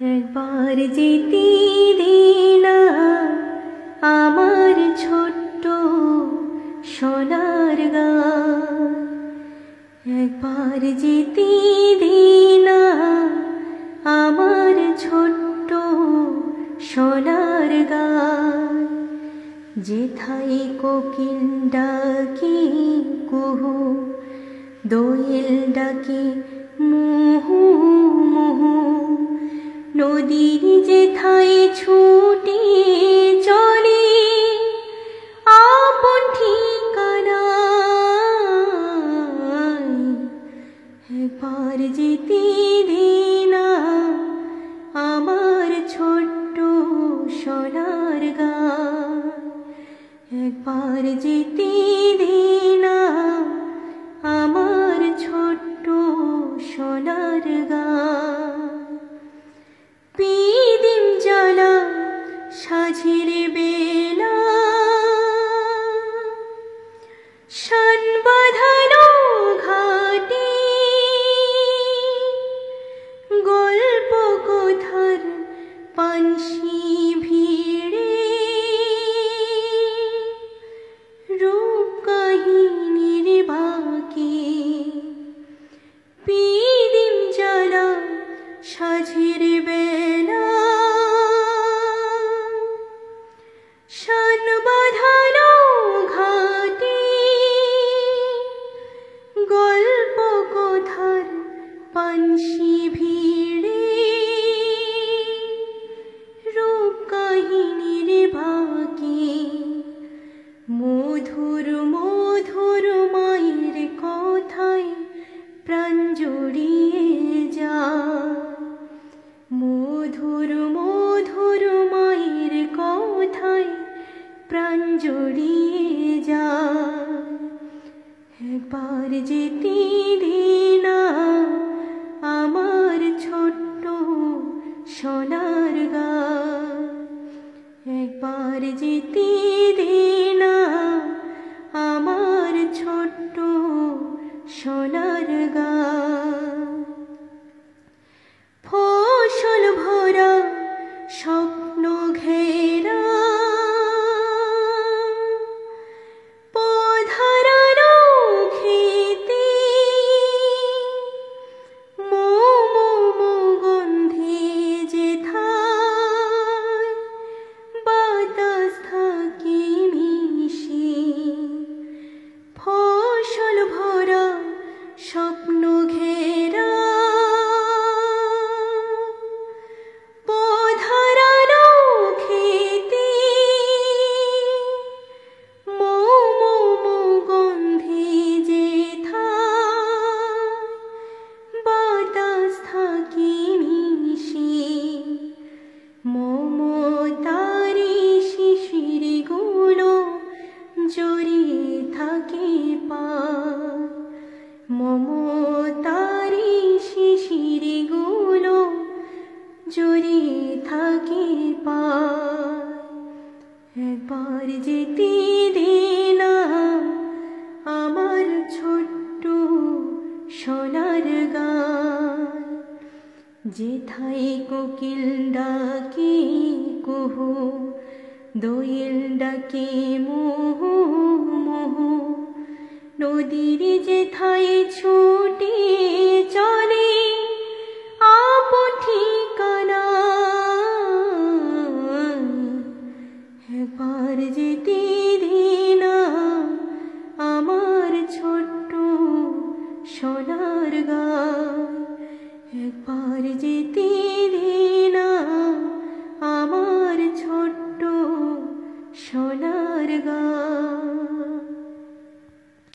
একবার যেতে দে না আমার ছোট্ট সোনার গাঁ, একবার যেতে দে না আমার ছোট্ট সোনার গাঁ। যেথায় কোকিল ডাকে কুহু, দোয়েল ডাকে মুহু মুহু, নদীর যেথায় ছুটে চলে আপন ঠিকানায়। একবার যেতে দে না আমার ছোট্ট সোনার গাঁ, একবার যেতে দে না আমার ছোট্ট সোনার গাঁ। পিদিম জ্বালা সাঝের বেলা, শান বাঁধানো ঘাটে, গল্প কথার পানসি ভিড়ে, রূপ কাহিনীর বাঁকে। পিদিম জ্বালা সাঝের বেলা, শান বাঁধানো ঘাটে, গল্প কথার পানসি ভিড়ে, রূপ কাহিনীর বাঁকে। মধুর মধুর মায়ের কথায় প্রাণ জড়িয়ে যায়, মধুর মধুর মায়ের কথায় প্রাণ জড়িয়ে যায়। একবার যেতে দে না আমার ছোট্ট সোনার গাঁ, একবার যেতে দে না আমার ছোট্ট সোনার গাঁ। ফসল ভরা স্বপ্ন ঘেরা, পধারানো খেতে, মোমো গন্ধে যেথায় বাতাস থাকে মিশে। ফসল ভরা স্বপ্ন ঘেরা, পধারানো খেতে, মোমো গন্ধে যেথায় বাতাস থাকে মিশে। মমতারি শিশির গুলো জড়িয়ে থাকে পায়, মমতারি শিশির গুলো জড়িয়ে থাকে পায়। একবার যেতে দে না আমার ছোট্ট সোনার গাঁ, যেথায় কোকিল ডাকে কুহু, দোয়েল ডাকে মুহু মুহু, নদীর যেথায় ছুটে চলে আপন ঠিকানায়। একবার যেতে দে না আমার ছোট্ট সোনার গাঁ, একবার যেতে দে